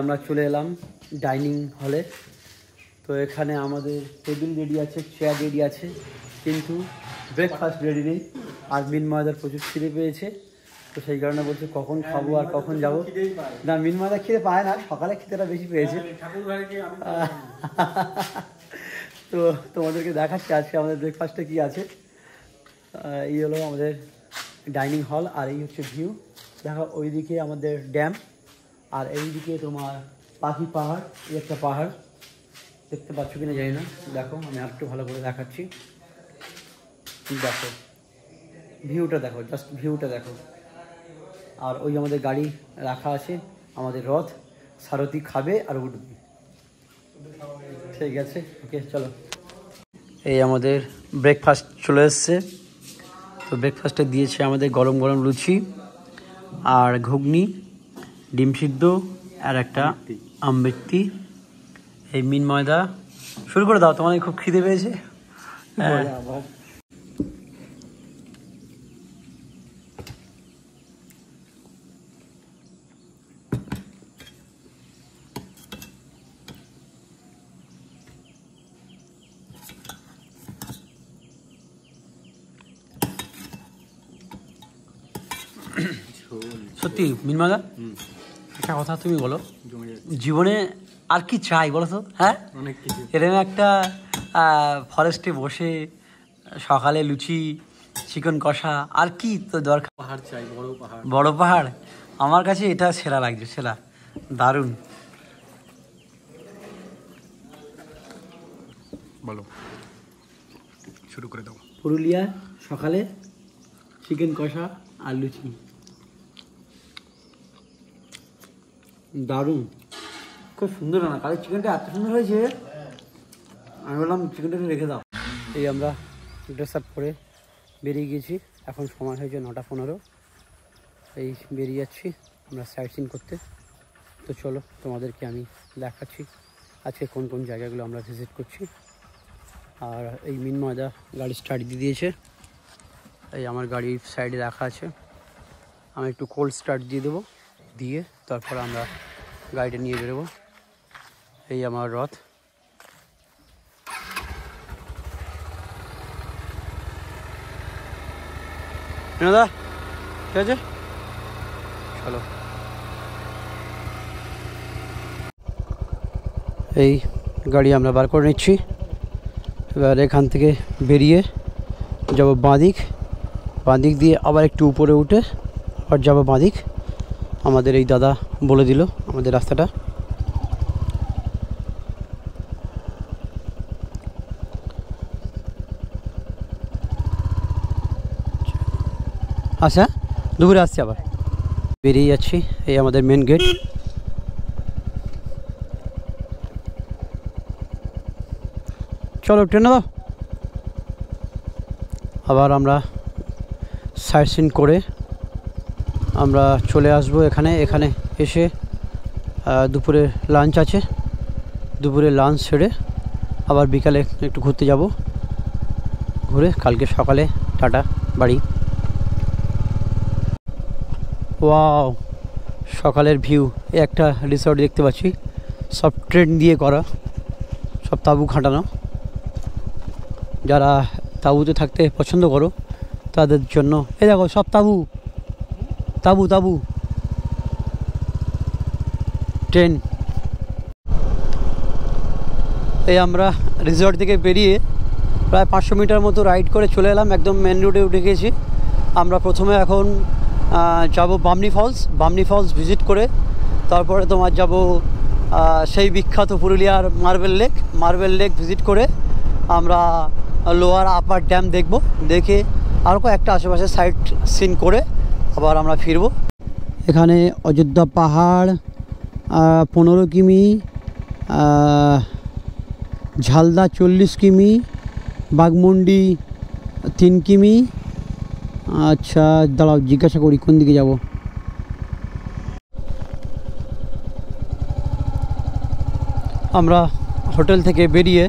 আমরা চলে এলাম ডাইনিং হলে। তো এখানে আমাদের টেবিল রেডি আছে, চেয়ার রেডি আছে, কিন্তু ব্রেকফাস্ট রেডি নেই। আর মিনময়দার প্রচুর খিদে পেয়েছে, তো সেই কারণে বলছে কখন খাবো আর কখন যাবো। না, মিনময়দা খিদে পায় না, সকালে খিদেটা বেশি পেয়েছে। তো তোমাদেরকে দেখাচ্ছি আজকে আমাদের ব্রেকফাস্টে কী আছে। এই হলো আমাদের ডাইনিং হল, আর এই হচ্ছে ভিউ। দেখো ওইদিকে আমাদের ড্যাম, আর এইদিকে তোমার পাখি পাহাড়। এই একটা পাহাড় দেখতে পাচ্ছ কিনা জানি না, দেখো আমি আর একটু ভালো করে দেখাচ্ছি। দেখো ভিউটা, দেখো জাস্ট ভিউটা দেখো। আর ওই আমাদের গাড়ি রাখা আছে, আমাদের রথ। সারথি খাবে আর উঠবে। ঠিক আছে, ওকে চলো। এই আমাদের ব্রেকফাস্ট চলে এসছে। তো ব্রেকফাস্টে দিয়েছে আমাদের গরম গরম লুচি আর ঘুগনি, ডিম সিদ্ধ আর একটা আমবৃত্তি। এই মিনময়দা শুরু করে দাও, তোমার খুব খিদে পেয়েছে। সত্যি মিনময়দা, একটা কথা তুমি বলো, জীবনে আর কি চাই বলো তো? হ্যাঁ, এরকম একটা ফরেস্টে বসে সকালে লুচি, চিকেন কষা, আর কি তো দরকার? পাহাড় চাই, বড় পাহাড়। বড় পাহাড় আমার কাছে এটা সেরা লাগছে, সেরা, দারুণ। বলো, শুরু করে দাও। পুরুলিয়া সকালে চিকেন কষা আর লুচি, দারুণ, খুব সুন্দর। না কালের চিকেনটা এত সুন্দর হয়েছে, আমি বললাম চিকেনটা রেখে দাও। এই আমরা ড্রেস আপ করে বেরিয়ে গেছি। এখন সময় হয়েছে 9:15। এই বেরিয়ে যাচ্ছি আমরা সাইট সিন করতে। তো চলো তোমাদেরকে আমি দেখাচ্ছি আজকে কোন কোন জায়গাগুলো আমরা ভিজিট করছি। আর এই মিনময়দা গাড়ি স্টার্ট দিয়ে দিয়েছে। এই আমার গাড়ির সাইডে রাখা আছে, আমি একটু কোল্ড স্টার্ট দিয়ে দেবো, দিয়ে তারপর আমরা গাড়িটা নিয়ে বেরোবো। এই আমার রথ। দাদা ঠিক আছে, চলো। এই গাড়ি আমরা বার করে নিচ্ছি। এবার এখান থেকে বেরিয়ে যাব বাঁদিক, বাঁদিক দিয়ে আবার একটু উপরে উঠে আর যাবো বাঁদিক। আমাদের এই দাদা বলে দিল আমাদের রাস্তাটা। আচ্ছা, দুপুরে আসছি, আবার বেরিয়ে যাচ্ছি। এই আমাদের মেন গেট। চলো ট্রেনে দাও। আবার আমরা সাইট সিন করে আমরা চলে আসবো এখানে। এখানে এসে দুপুরে লাঞ্চ আছে, দুপুরে লাঞ্চ সেরে আবার বিকালে একটু ঘুরতে যাব, ঘুরে কালকে সকালে টাটা বাড়ি। ওয়াও, সকালের ভিউ। একটা রিসর্ট দেখতে পাচ্ছি, সব ট্রেন দিয়ে করা, সব তাঁবু খাটানো। যারা তাঁবুতে থাকতে পছন্দ করো তাদের জন্য এই দেখো সব তাঁবু তাঁবু তাঁবু ট্রেন। এই আমরা রিসর্ট থেকে বেরিয়ে প্রায় 500 মিটার মতো রাইড করে চলে এলাম, একদম মেন রোডে উঠে গেছি। আমরা প্রথমে এখন যাব Bamni falls. Bamni falls visit করে তারপরে তোমার যাব সেই বিখ্যাত পুরুলিয়ার মার্বেল লেক ভিজিট করে আমরা লোয়ার আপার ড্যাম দেখব, দেখে আরও কয়েকটা আশেপাশে সাইট সিন করে আবার আমরা ফিরব। এখানে অযোধ্যা পাহাড় 15 কিমি, ঝালদা 40 কিমি, বাঘমুন্ডি 3 কিমি। আচ্ছা দাঁড়াও জিজ্ঞাসা করি কোন দিকে যাব। আমরা হোটেল থেকে বেরিয়ে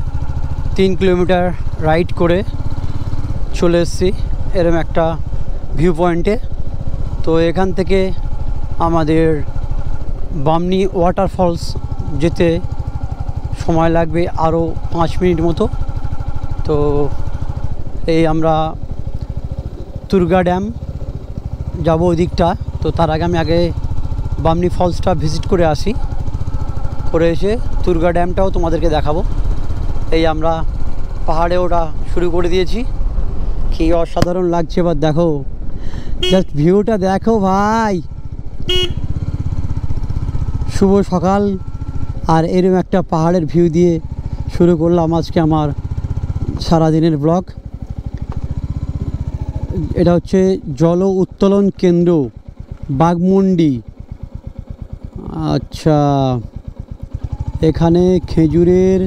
3 কিলোমিটার রাইড করে চলে এসেছি এরম একটা ভিউ পয়েন্টে। তো এখান থেকে আমাদের বামনি ওয়াটারফলস যেতে সময় লাগবে আরও 5 মিনিট মতো। তো এই আমরা তুর্গা ড্যাম যাব ওই দিকটা। তো তার আগে আমি বামনি ফলসটা ভিজিট করে আসি, করে এসে তুর্গা ড্যামটাও তোমাদেরকে দেখাবো। এই আমরা পাহাড়ে ওটা শুরু করে দিয়েছি। কী অসাধারণ লাগছে এবার দেখো, জাস্ট ভিউটা দেখো ভাই। শুভ সকাল, আর এরকম একটা পাহাড়ের ভিউ দিয়ে শুরু করলাম আজকে আমার সারাদিনের ব্লগ। এটা হচ্ছে জল উত্তোলন কেন্দ্র বাঘমুন্ডি। আচ্ছা, এখানে খেজুরের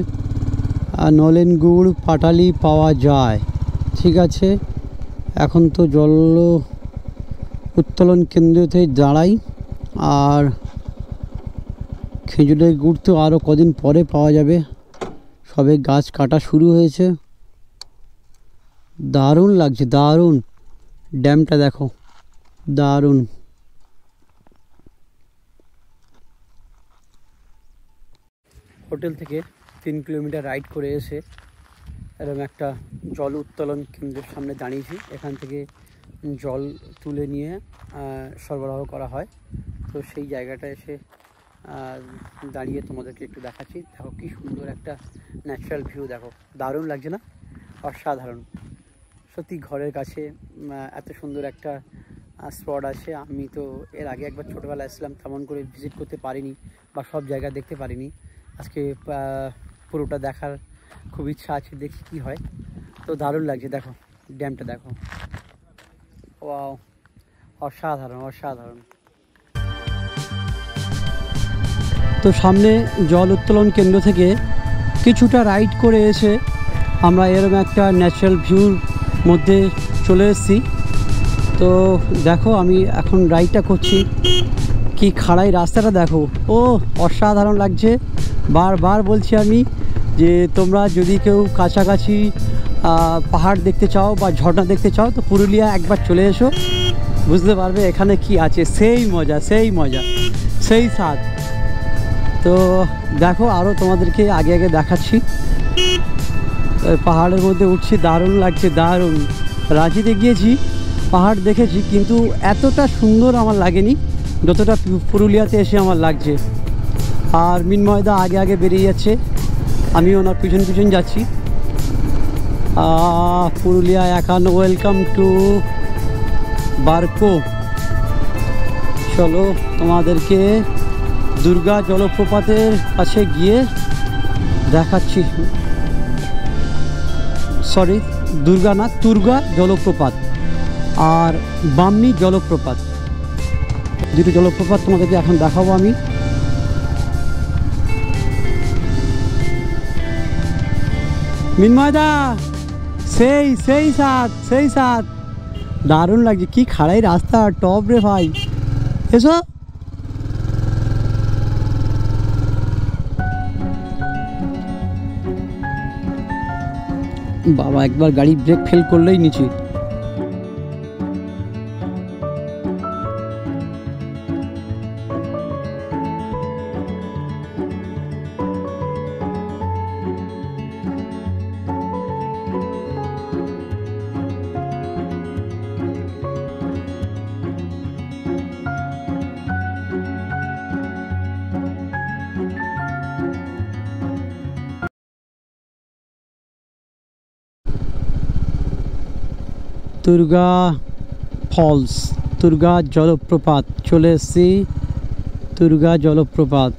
নলেন গুড় পাটালি পাওয়া যায়। ঠিক আছে, এখন তো জল উত্তোলন কেন্দ্রতে দাঁড়াই। আর খেজুরের গুড় তো আরও কদিন পরে পাওয়া যাবে, সবে গাছ কাটা শুরু হয়েছে। দারুণ লাগছে, দারুণ। ড্যামটা দেখো, দারুণ। হোটেল থেকে 3 কিলোমিটার রাইড করে এসে এরকম একটা জল উত্তোলন কেন্দ্রের সামনে দাঁড়িয়েছি। এখান থেকে জল তুলে নিয়ে সরবরাহ করা হয়। তো সেই জায়গাটা এসে দাঁড়িয়ে তোমাদেরকে একটু দেখাচ্ছি। দেখো কি সুন্দর একটা ন্যাচারাল ভিউ, দেখো দারুণ লাগছে না? অসাধারণ সত্যি। ঘরের কাছে এত সুন্দর একটা স্পট আছে। আমি তো এর আগে একবার ছোটোবেলায় আসলাম, তেমন করে ভিজিট করতে পারিনি বা সব জায়গা দেখতে পারিনি। আজকে পুরোটা দেখার খুব ইচ্ছা আছে, দেখি কি হয়। তো দারুণ লাগছে, দেখো ড্যামটা দেখো, ওয়াও, অসাধারণ অসাধারণ। তো সামনে জল উত্তোলন কেন্দ্র থেকে কিছুটা রাইড করে এসে আমরা এরকম একটা ন্যাচারাল ভিউর মধ্যে চলে এসেছি। তো দেখো আমি এখন রাইডটা করছি, কি খাড়াই রাস্তাটা দেখো, ও অসাধারণ লাগছে। বারবার বলছি আমি যে তোমরা যদি কেউ কাছাকাছি পাহাড় দেখতে চাও বা ঝর্ণা দেখতে চাও তো পুরুলিয়া একবার চলে এসো, বুঝতে পারবে এখানে কি আছে। সেই মজা, সেই মজা, সেই স্বাদ। তো দেখো আরও তোমাদেরকে আগে আগে দেখাচ্ছি। পাহাড়ের মধ্যে উঠছি, দারুণ লাগছে, দারুণ। রাঁচিতে গিয়েছি, পাহাড় দেখেছি, কিন্তু এতটা সুন্দর আমার লাগেনি যতটা পুরুলিয়াতে এসে আমার লাগছে। আর মিনময়দা আগে আগে বেরিয়ে যাচ্ছে, আমি ওনার পিছন পিছন যাচ্ছি। পুরুলিয়া এখন ওয়েলকাম টু বারকো। চলো তোমাদেরকে দুর্গা জলপ্রপাতের কাছে গিয়ে দেখাচ্ছি। সরি, দুর্গা না, তুর্গা জলপ্রপাত আর বামনি জলপ্রপাত, দুটো জলপ্রপাত তোমাদেরকে এখন দেখাবো আমি। মিনময়দা, সেই সেই সাত, সেই সাত, দারুণ লাগছে। কি খাড়াই রাস্তা, টপ রে ভাই। এসো, বাবা একবার গাড়ি ব্রেক ফেল করলেই নিচে। দুর্গা ফলস, দুর্গা জলপ্রপাত চলে এসেছি। দুর্গা জলপ্রপাত,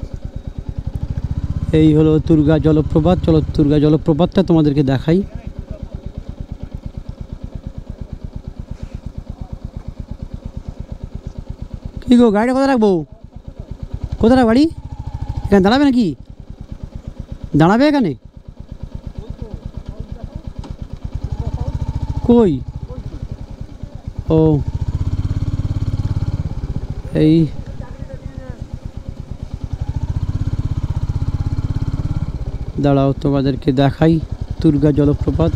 এই হলো দুর্গা জলপ্রপাত। চলো দুর্গা জলপ্রপাতটা তোমাদেরকে দেখাই। কি গো, গাড়িটা কোথায় রাখবো? কোথায় রাখ বাড়ি? এখানে দাঁড়াবে নাকি? দাঁড়াবে এখানে? কই? ও এই দাঁড়াও তোমাদেরকে দেখাই দুর্গা জলপ্রপাত।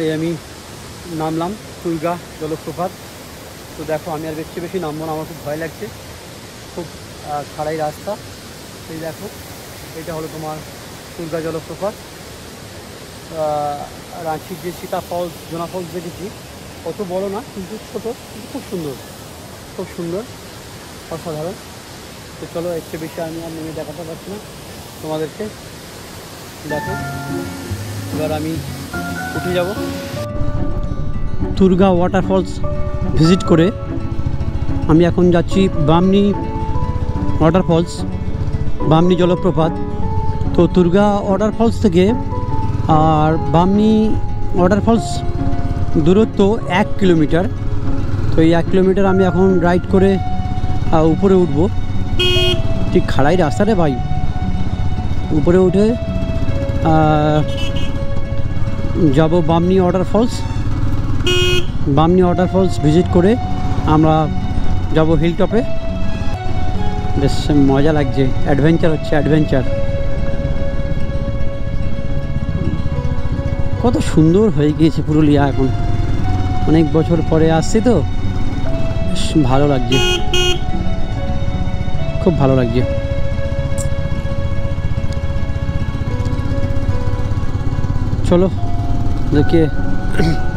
এই আমি নামলাম তুর্গা জলপ্রপাত। তো দেখো আমি আর বেশি নামবো না, আমার খুব ভয় লাগছে, খুব খাড়াই রাস্তা। এই দেখো এটা হলো তোমার তুর্গা জলপ্রপাত। রাঁচির যে সীতা ফলস, জোনা ফলস দেখেছি, অত বড় না কিন্তু ছোটো, কিন্তু খুব সুন্দর, খুব সুন্দর, অসাধারণ। তো চলো, এর চেয়ে বেশি আমি আর নেমে দেখাতে পারছি না তোমাদেরকে। দেখো এবার আমি উঠে যাব। তুর্গা ওয়াটারফলস ভিজিট করে আমি এখন যাচ্ছি বামনি ওয়াটারফলস, বামনি জলপ্রপাত। তো তুর্গা ওয়াটারফলস থেকে আর বামনি ওয়াটারফলস দূরত্ব 1 কিলোমিটার। তো এই 1 কিলোমিটার আমি এখন রাইড করে উপরে উঠব। ঠিক খাড়াই রাস্তাটা ভাই, উপরে উঠে যাব Bamni waterfalls. Bamni waterfalls visit করে আমরা যাব হিল টপে। বেশ মজা লাগছে, অ্যাডভেঞ্চার হচ্ছে, অ্যাডভেঞ্চার। কত সুন্দর হয়ে গিয়েছে পুরুলিয়া এখন, অনেক বছর পরে আসছি তো বেশ ভালো লাগছে, খুব ভালো লাগছে।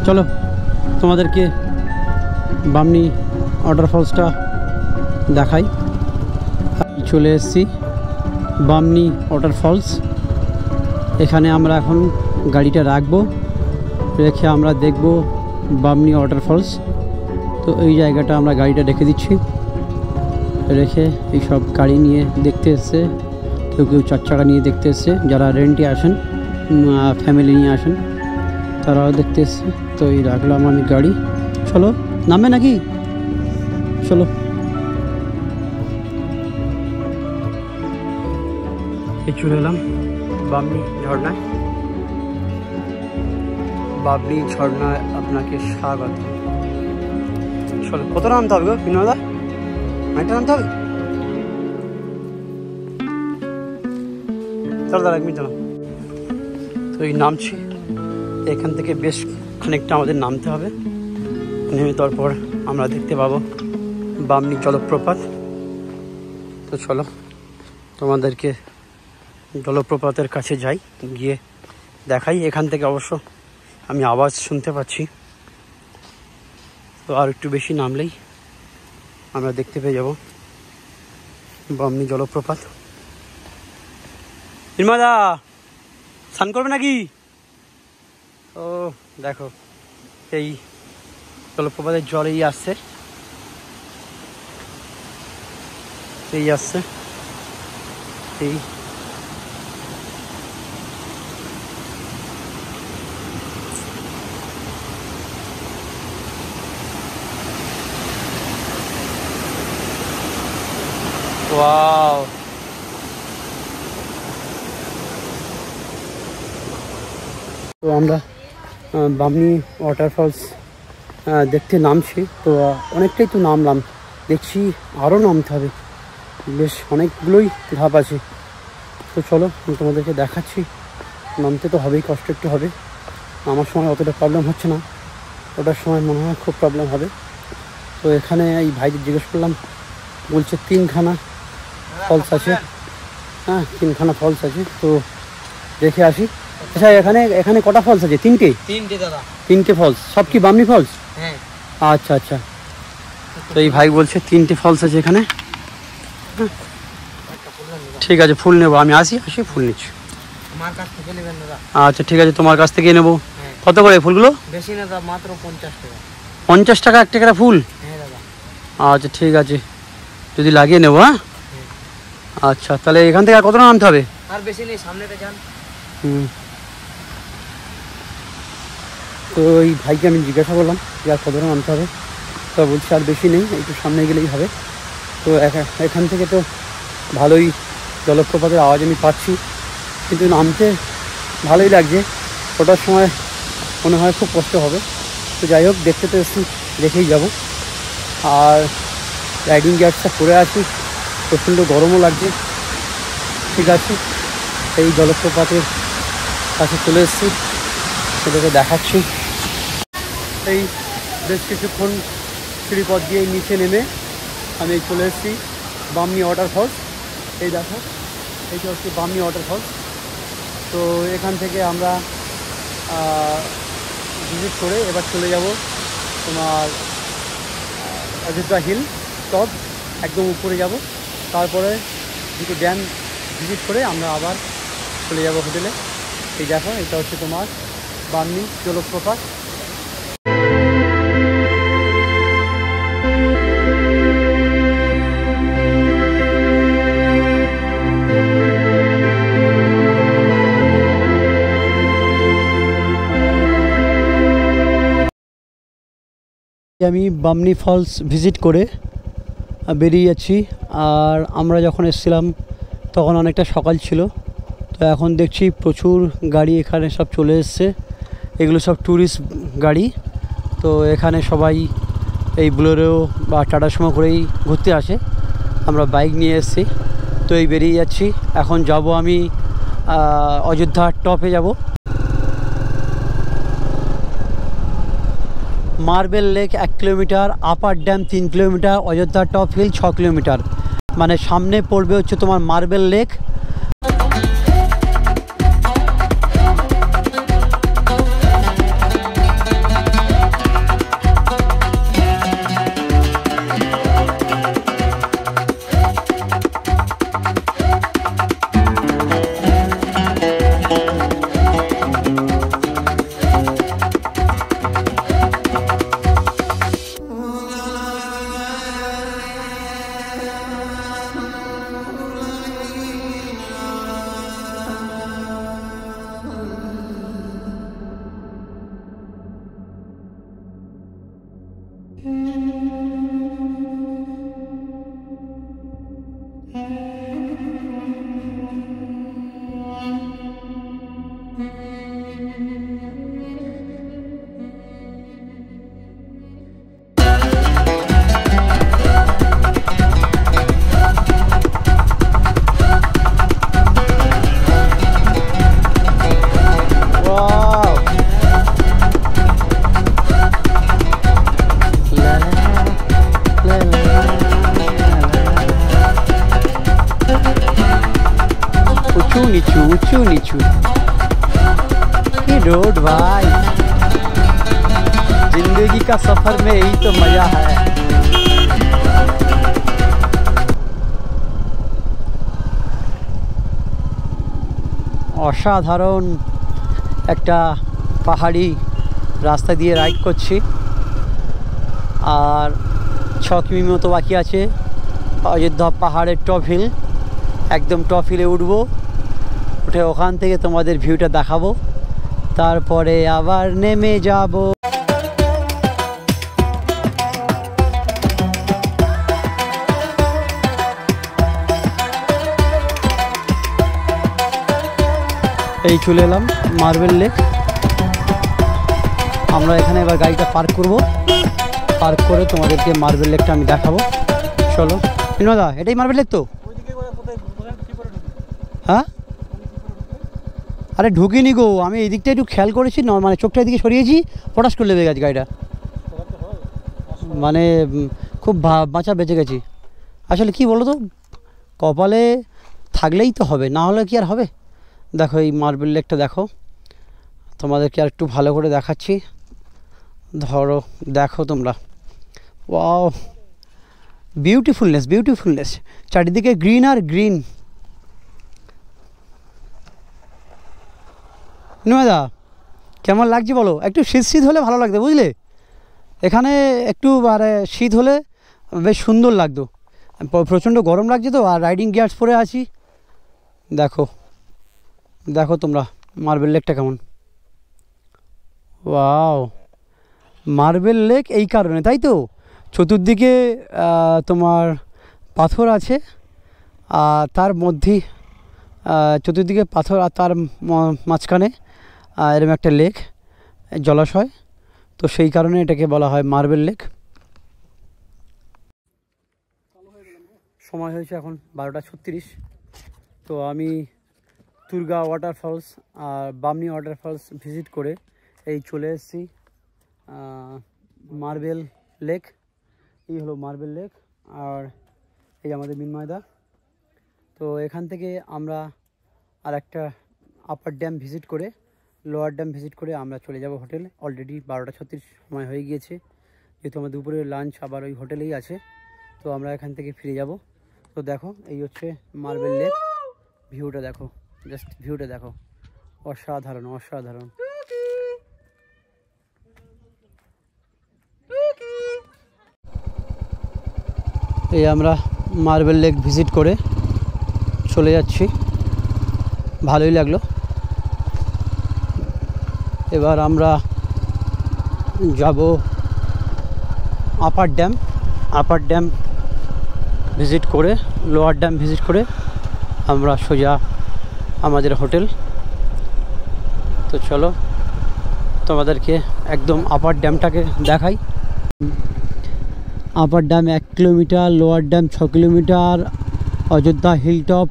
চলো তোমাদেরকে বামনি ওয়াটারফলসটা দেখাই। চলে এসেছি বামনি ওয়াটারফলস। এখানে আমরা এখন গাড়িটা রাখবো, রেখে আমরা দেখব বামনি ওয়াটারফলস। তো এই জায়গাটা আমরা গাড়িটা রেখে দিচ্ছি, রেখে এইসব গাড়ি নিয়ে দেখতে এসছে, কেউ 4 চাকা নিয়ে দেখতে এসছে, যারা রেন্টে আসেন, ফ্যামিলি নিয়ে আসেন, তারাও দেখতে এসছে। তো এই রাখলাম আমি গাড়ি। চলো, নামবে নাকি? চলো। চলে এলাম বামনি ঝর্ণায়। বামনি ঝর্ণায় আপনাকে স্বাগত। চলো, কত নামতে হবে গো বিনোদা? অনেকটা নামতে হবে। চলো দাঁড়া, 1 মিনিট দাঁড়া। তো এই নামছি, এখান থেকে বেশ খানিকটা আমাদের নামতে হবে। নেমে তারপর আমরা দেখতে পাবো বামনি জলপ্রপাত। তো চলো তোমাদেরকে জলপ্রপাতের কাছে যাই, গিয়ে দেখাই। এখান থেকে অবশ্য আমি আওয়াজ শুনতে পাচ্ছি, তো আর একটু বেশি নামলেই আমরা দেখতে পেয়ে যাব বামনি জলপ্রপাত। নির্মাদা স্নান করবে নাকি? ও দেখো, এই জলপ্রপাতের জল এই আসছে, এই আসছে, এই ওয়াও। তো আমরা বামনি ওয়াটারফলস দেখতে নামছি। তো অনেকটাই তো নামলাম, দেখছি আরও নামতে হবে, বেশ অনেকগুলোই ধাপ আছে। তো চলো আমি তোমাদেরকে দেখাচ্ছি। নামতে তো হবেই, কষ্ট একটু হবে। আমার সময় অতটা প্রবলেম হচ্ছে না, ওটার সময় মনে হয় খুব প্রবলেম হবে। তো এখানে এই ভাইদের জিজ্ঞেস করলাম, বলছে 3খানা ফলস আছে। হ্যাঁ, 3খানা ফলস আছে, তো দেখে আসি। আচ্ছা, এখানে কটা ফলস আছে? 3টে দাদা, 3টে ফলস। সব কি বামনি ফলস? হ্যাঁ। আচ্ছা আচ্ছা, তো এই ভাই বলছে 3টে ফলস আছে এখানে। ঠিক আছে, ফুল নেবো আমি। আসি ফুল নিচ্ছি। আচ্ছা ঠিক আছে, তোমার কাছ থেকে নেবো। কত করে ফুলগুলো? বেশি না দাদা, মাত্র 50 টাকা। 50 টাকা 1 টাকা ফুল? হ্যাঁ দাদা। আচ্ছা ঠিক আছে, যদি লাগিয়ে নেবো। হ্যাঁ আচ্ছা, তাহলে এখান থেকে আর কত নামতে হবে? আর বেশি নেই, সামনেতে যান। তো এই ভাইকে আমি জিজ্ঞাসা করলাম যে আর কতটা নামতে হবে, তো বলছি আর বেশি নেই, একটু সামনে গেলেই হবে। তো এখান থেকে তো ভালোই জলপ্রপাতের আওয়াজ আমি পাচ্ছি, কিন্তু নামতে ভালোই লাগছে। ওটার সময় মনে হয় খুব কষ্ট হবে। তো যাই হোক, দেখতে তো এসছি, দেখেই যাব। আর রাইডিং গিয়ারটা পরে আছি, প্রচণ্ড গরমও লাগছে। ঠিক আছে, এই জলপ্রপাতের কাছে চলে এসেছি, সেটাকে দেখাচ্ছি। এই বেশ কিছুক্ষণ সিঁড়িপথ দিয়ে নিচে নেমে আমি চলে এসেছি বামনি ওয়াটারফলস। এই দেখো, এইটা হচ্ছে বামনি ওয়াটারফলস। তো এখান থেকে আমরা ভিজিট করে এবার চলে যাব তোমার অযোধ্যা হিল টপ, একদম উপরে যাব। তারপরে দুটো ড্যাম ভিজিট করে আমরা আবার চলে যাব হোটেলে। এই দেখো, এটা হচ্ছে তোমার বামনি জলপ্রপাত। আমি বামনি ফলস ভিজিট করে বেরিয়ে যাচ্ছি। আর আমরা যখন এসেছিলাম তখন অনেকটা সকাল ছিল। তো এখন দেখছি প্রচুর গাড়ি এখানে সব চলে এসছে। এগুলো সব ট্যুরিস্ট গাড়ি। তো এখানে সবাই এই বোলেরো বা টাটা সুমো করেই ঘুরতে আসে। আমরা বাইক নিয়ে এসেছি, তো এই বেরিয়ে যাচ্ছি। এখন যাব আমি অযোধ্যা টপে যাব। Marble lake 1 kilometre, upper dam 3 kilometre, Ayodhya top hill 6 kilometre. মানে সামনে পড়বে হচ্ছে তোমার মার্বেল লেক। ऊंचू नीचू ये रोड भाई, जिंदगी का सफर में यही तो मजा है। অসাধারণ একটা পাহাড়ি রাস্তা দিয়ে রাইড করছি। আর 6 কিমি মতো বাকি আছে অযোধ্যা পাহাড়ের টপ হিল। একদম টপ হিলে উঠবো, উঠে ওখান থেকে তোমাদের ভিউটা দেখাবো, তারপরে আবার নেমে যাব। এই চলে এলাম মার্বেল লেক। আমরা এখানে এবার গাড়িটা পার্ক করব, পার্ক করে তোমাদেরকে মার্বেল লেকটা আমি দেখাবো। চলো বিনোদা, এটাই মার্বেল লেক তো? হ্যাঁ, আরে ঢুকিনি গো, আমি এই দিকটা একটু খেয়াল করেছি, মানে চোখটা এদিকে সরিয়েছি, পটাশ করে লেগে গেছে গাড়িটা। মানে খুব বাঁচা বেঁচে গেছি। আসলে কি বলো তো, কপালে থাকলেই তো হবে, না হলে কি আর হবে। দেখো এই মার্বেল লেকটা দেখো, তোমাদেরকে আর একটু ভালো করে দেখাচ্ছি। ধরো দেখো তোমরা, ওয়াও, বিউটিফুলনেস বিউটিফুলনেস, চারিদিকে গ্রিন আর গ্রিন। নয়দা কেমন লাগছে বলো? একটু শীত শীত হলে ভালো লাগতো, বুঝলে? এখানে একটু মানে শীত হলে বেশ সুন্দর লাগতো। প্রচণ্ড গরম লাগছে তো, আর রাইডিং গিয়ার্স পরে আছি। দেখো দেখো তোমরা মার্বেল লেকটা কেমন। ওয়াও, মার্বেল লেক এই কারণে, তাই তো, চতুর্দিকে তোমার পাথর আছে, আর তার মধ্যে চতুর্দিকে পাথর, আর তার মাঝখানে এরকম একটা লেক, জলাশয়। তো সেই কারণে এটাকে বলা হয় মার্বেল লেক। সময় হয়েছে এখন 12:36। তো আমি তুর্গা ওয়াটারফলস আর বামনি ওয়াটারফলস ভিজিট করে এই চলে এসেছি মার্বেল লেক। এই হলো মার্বেল লেক, আর এই আমাদের মিনময়দা। তো এখান থেকে আমরা আর একটা আপার ড্যাম ভিজিট করে, লোয়ার ড্যাম ভিজিট করে আমরা চলে যাব হোটেলে। অলরেডি 12:36 সময় হয়ে গিয়েছে, যেহেতু আমার দুপুরের লাঞ্চ আবার ওই হোটেলেই আছে। তো আমরা এখান থেকে ফিরে যাব। তো দেখো, এই হচ্ছে মার্বেল লেক। ভিউটা দেখো, জাস্ট ভিউটা দেখো, অসাধারণ অসাধারণ। এই আমরা মার্বেল লেক ভিজিট করে চলে যাচ্ছি, ভালোই লাগলো। এবার আমরা যাব upper dam. Upper dam visit করে, লোয়ার ড্যাম ভিজিট করে আমরা সোজা আমাদের হোটেল। তো চলো তোমাদেরকে একদম আপার ড্যামটাকে দেখাই। Upper dam 1 kilometre, lower dam 6 kilometre, Ayodhya hilltop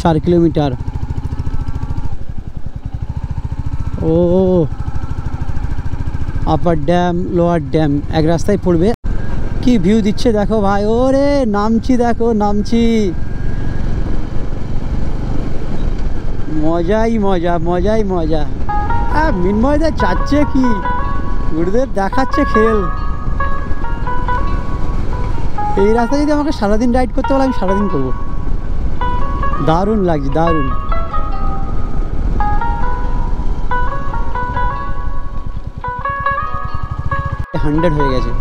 4 kilometre. ও আপার ড্যাম লোয়ার ড্যাম এক রাস্তায় পড়বে। কি ভিউ দিচ্ছে দেখো ভাই, ওরে নামছি, দেখো নামছি, মজাই মজা, মজাই মজা। হ্যাঁ, মিনময়দা চাচ্ছে কি, গুরুদেব দেখাচ্ছে খেল। এই রাস্তায় যদি আমাকে সারাদিন রাইড করতে বলে আমি সারাদিন করবো। দারুণ লাগছে, দারুণ। হান্ড্রেড হয়ে গেছে।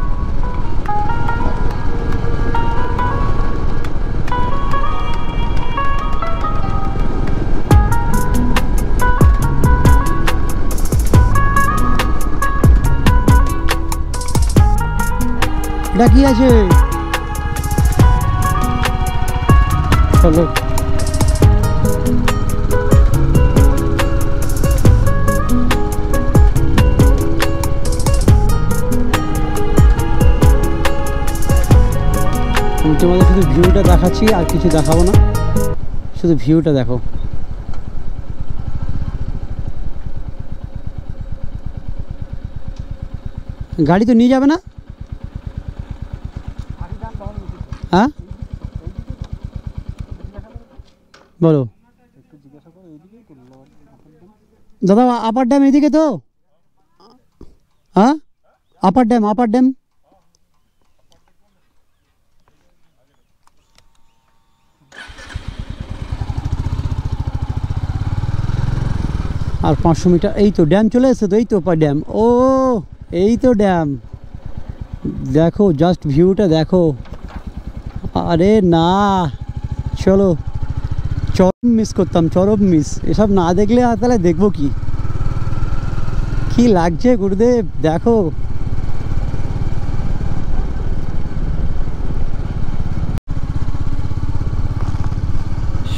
এটা কি আছে? চলো আমি তোমাদের শুধু ভিউটা দেখাচ্ছি, আর কিছু দেখাবো না, শুধু ভিউটা দেখো। গাড়ি তো নিয়ে যাবে না? হ্যাঁ বলো দাদা, আপার ড্যাম এদিকে তো? হ্যাঁ, আপার ড্যাম, আপার ড্যাম। আর 500 মিটার, এই তো ড্যাম চলে এসেছে তো, এই তো ড্যাম। ও এই তো ড্যাম, দেখো জাস্ট ভিউটা দেখো। আরে না, চলো, চরম মিস করতাম, চরম মিস। এসব না দেখলে আর তাহলে দেখবো কি? কি লাগছে গুরুদেব, দেখো।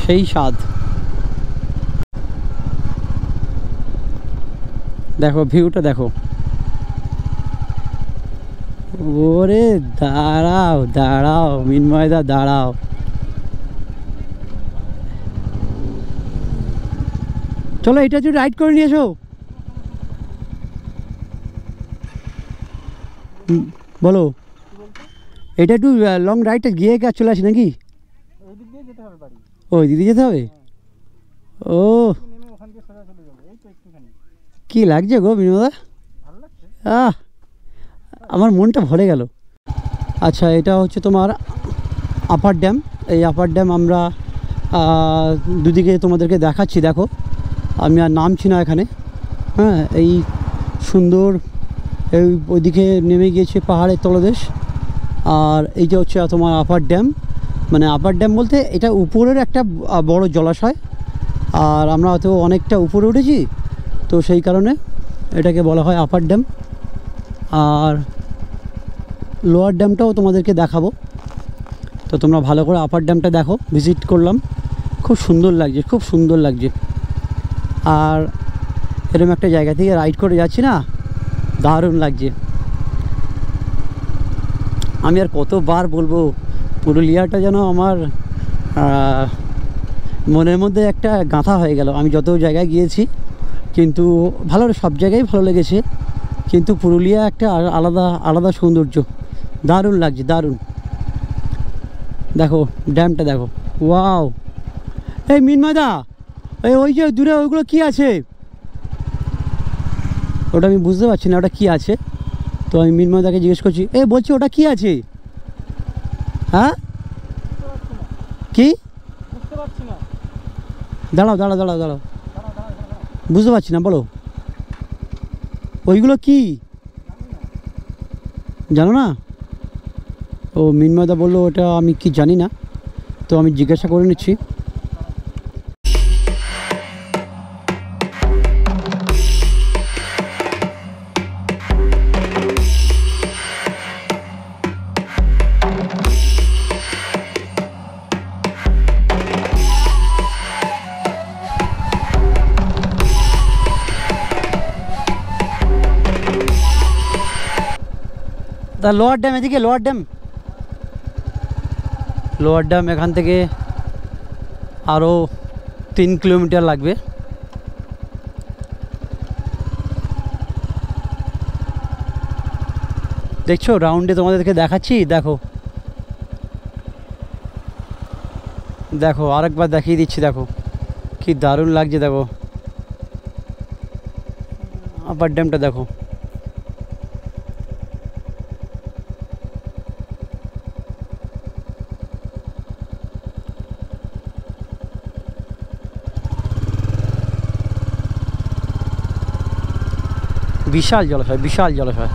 সেই স্বাদ, দেখো ভিউটা দেখো। ওরে দাঁড়াও দাঁড়াও মিনময়দা, দাঁড়াও। চলো এটা একটু রাইড করে নিয়ে এসো। বলো, এটা একটু লং রাইডটা গিয়ে কাজ চলে আসি নাকি? ওই দিদি যেতে হবে। ও কি লাগছে গো বিনোদা, আমার মনটা ভরে গেল। আচ্ছা, এটা হচ্ছে তোমার আপার ড্যাম। এই আপার ড্যাম আমরা দুদিকে তোমাদেরকে দেখাচ্ছি, দেখো। আমি আর নামছি না এখানে। হ্যাঁ, এই সুন্দর, এই ওইদিকে নেমে গিয়েছে পাহাড়ের তলদেশ। আর এই যে হচ্ছে তোমার আপার ড্যাম। মানে আপার ড্যাম বলতে এটা উপরের একটা বড় জলাশয়, আর আমরা হয়তো অনেকটা উপরে উঠেছি, তো সেই কারণে এটাকে বলা হয় আপার ড্যাম। আর লোয়ার ড্যামটাও তোমাদেরকে দেখাবো। তো তোমরা ভালো করে আপার ড্যামটা দেখো, ভিজিট করলাম, খুব সুন্দর লাগছে, খুব সুন্দর লাগছে। আর এরকম একটা জায়গা থেকে রাইড করে যাচ্ছি না, দারুণ লাগছে। আমি আর কতবার বলবো, পুরুলিয়াটা যেন আমার মনের মধ্যে একটা গাঁথা হয়ে গেল। আমি যত জায়গায় গিয়েছি, কিন্তু ভালো, সব জায়গায় ভালো লেগেছে, কিন্তু পুরুলিয়া একটা আলাদা আলাদা সৌন্দর্য, দারুণ লাগছে, দারুণ। দেখো ড্যামটা দেখো, ওয়াও। এই মিনময়দা, ওই যে দূরে ওইগুলো কি আছে? ওটা আমি বুঝতে পারছি না ওটা কি আছে, তো আমি মিনময়দাকে জিজ্ঞেস করছি, বলছি ওটা কি আছে? হ্যাঁ কি? দাঁড়াও দাঁড়াও দাঁড়াও দাঁড়াও, বুঝতে পারছি না, বলো ওইগুলো কি? জানো না? ও মিনময়দা বললো ওটা আমি কি জানি না, তো আমি জিজ্ঞাসা করে নিচ্ছি। তা লোয়ার ড্যাম এদিকে, লোয়ার ড্যাম এখান থেকে আরও 3 কিলোমিটার লাগবে। দেখছো রাউন্ডে তোমাদেরকে দেখাচ্ছি, দেখো দেখো আরেকবার দেখিয়ে দিচ্ছি, দেখো কি দারুণ লাগছে। দেখো আপার ড্যামটা দেখো, বিশাল জলাশয়, বিশাল জলাশয়।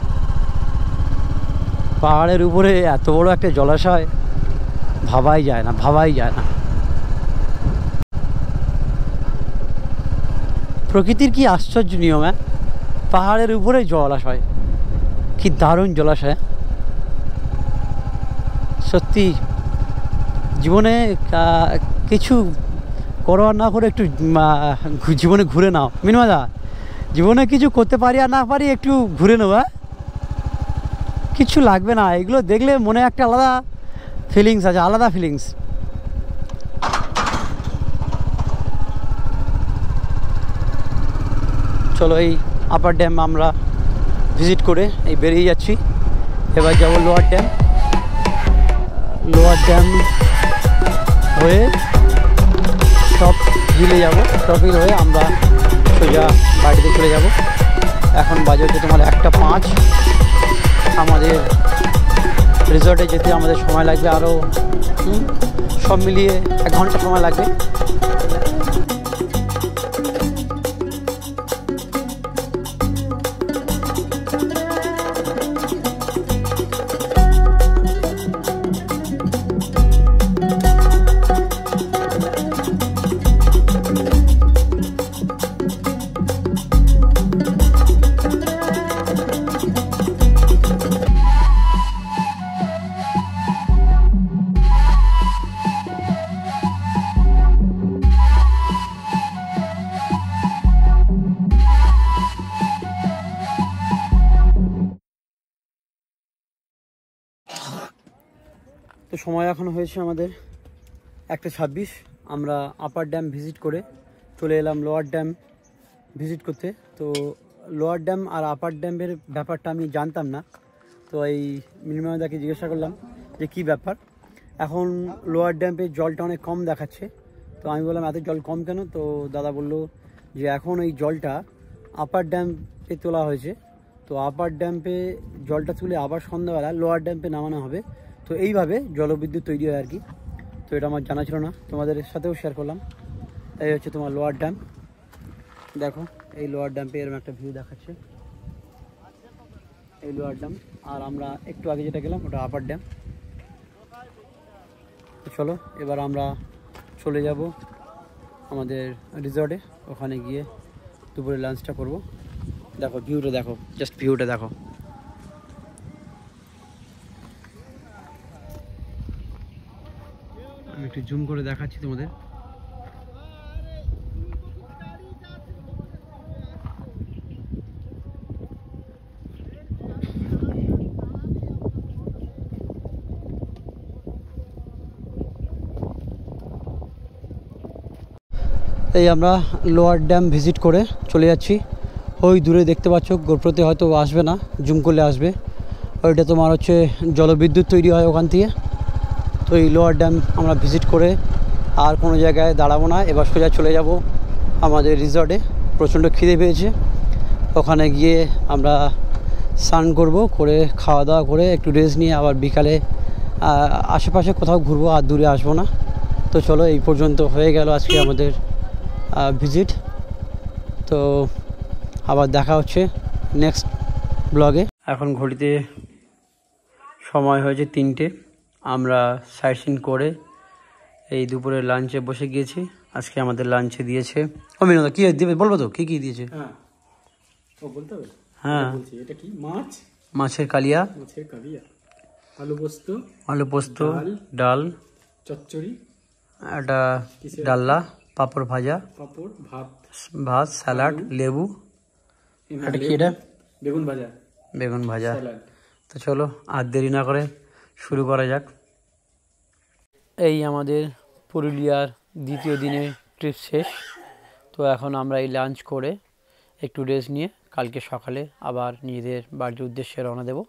পাহাড়ের উপরে এত বড় একটা জলাশয় ভাবাই যায় না, ভাবাই যায় না। প্রকৃতির কি আশ্চর্য নিয়ম! পাহাড়ের উপরে জলাশয়, কি দারুণ জলাশয়। সত্যি জীবনে কিছু করো আর না করে একটু জীবনে ঘুরে নাও মিনময়দা। জীবনে কিছু করতে পারি আর না পারি, একটু ঘুরে নেবো। কিছু লাগবে না, এগুলো দেখলে মনে একটা আলাদা ফিলিংস আছে, আলাদা ফিলিংস। চলো এই আপার ড্যাম আমরা ভিজিট করে এই বেরিয়ে যাচ্ছি। এবার যাব লোয়ার ড্যাম। লোয়ার ড্যাম হয়ে টপ হিলে যাব, টপ হিল হয়ে আমরা সোজা বাড়িতে চলে যাব। এখন বাজে হচ্ছে তোমার 1:05। আমাদের রিসর্টে যেতে আমাদের সময় লাগবে আরও সব মিলিয়ে 1 ঘন্টা সময় লাগবে। তো সময় এখন হয়েছে আমাদের 1:26। আমরা আপার ড্যাম ভিজিট করে চলে এলাম লোয়ার ড্যাম ভিজিট করতে। তো লোয়ার ড্যাম আর আপার ড্যামের ব্যাপারটা আমি জানতাম না, তো এই মিনময়দাকে জিজ্ঞাসা করলাম যে কী ব্যাপার। এখন লোয়ার ড্যামে জলটা অনেক কম দেখাচ্ছে, তো আমি বললাম এত জল কম কেন? তো দাদা বলল যে এখন এই জলটা আপার ড্যামে তোলা হয়েছে, তো আপার ড্যামে জলটা তুলে আবার সন্ধ্যাবেলা লোয়ার ড্যামে নামানো হবে। তো এইভাবে জলবিদ্যুৎ তৈরি হয় আর কি। তো এটা আমার জানা ছিল না, তোমাদের সাথেও শেয়ার করলাম। এই হচ্ছে তোমার লোয়ার ড্যাম। দেখো এই লোয়ার ড্যামে এরকম একটা ভিউ দেখাচ্ছে, এই লোয়ার ড্যাম। আর আমরা একটু আগে যেটা গেলাম ওটা আপার ড্যাম। তো চলো এবার আমরা চলে যাব আমাদের রিসর্টে, ওখানে গিয়ে দুপুরে লাঞ্চটা করব। দেখো ভিউটা দেখো, জাস্ট ভিউটা দেখো। আমি একটু জুম করে দেখাচ্ছি তোমাদের। এই আমরা লোয়ার ড্যাম ভিজিট করে চলে যাচ্ছি। ওই দূরে দেখতে পাচ্ছ, গোপ্রোতে হয়তো আসবে না, জুম করলে আসবে। ওইটা তোমার হচ্ছে জলবিদ্যুৎ তৈরি হয় ওখান থেকে। তো এই লোয়ার ড্যাম আমরা ভিজিট করে আর কোনো জায়গায় দাঁড়াবো না, এবার সোজা চলে যাব আমাদের রিসর্টে। প্রচণ্ড খিদে পেয়েছে, ওখানে গিয়ে আমরা স্নান করবো, করে খাওয়া দাওয়া করে একটু রেস্ট নিয়ে আবার বিকালে আশেপাশে কোথাও ঘুরবো, আর দূরে আসবো না। তো চলো, এই পর্যন্ত হয়ে গেল আজকে আমাদের ভিজিট। তো আবার দেখা হচ্ছে নেক্সট ব্লগে। এখন ঘড়িতে সময় হয়েছে 3টে। আমরা সাইট সিন করে এই দুপুরে লাঞ্চে বসে গিয়েছি। আজকে আমাদের লাঞ্চে দিয়েছে অমিনদা, কী দেবে বলবো তো, কী দিয়েছে? হ্যাঁ, ও বলতে হবে। হ্যাঁ, বলছি, এটা কি মাছ? মাছের কালিয়া, মাছের কালিয়া, আলু পোস্ত, ডাল, চচ্চড়ি, একটা ডাল্লা, পাঁপড় ভাজা, পাঁপড়, ভাত, স্যালাড, লেবু, এটা কি, এটা বেগুন ভাজা। স্যালাড। তো চলো আর দেরি না করে শুরু করা যাক। এই আমাদের পুরুলিয়ার দ্বিতীয় দিনের ট্রিপ শেষ। তো এখন আমরা এই লাঞ্চ করে একটু রেস্ট নিয়ে কালকে সকালে আবার নিজেদের বাড়ির উদ্দেশ্যে রওনা দেব।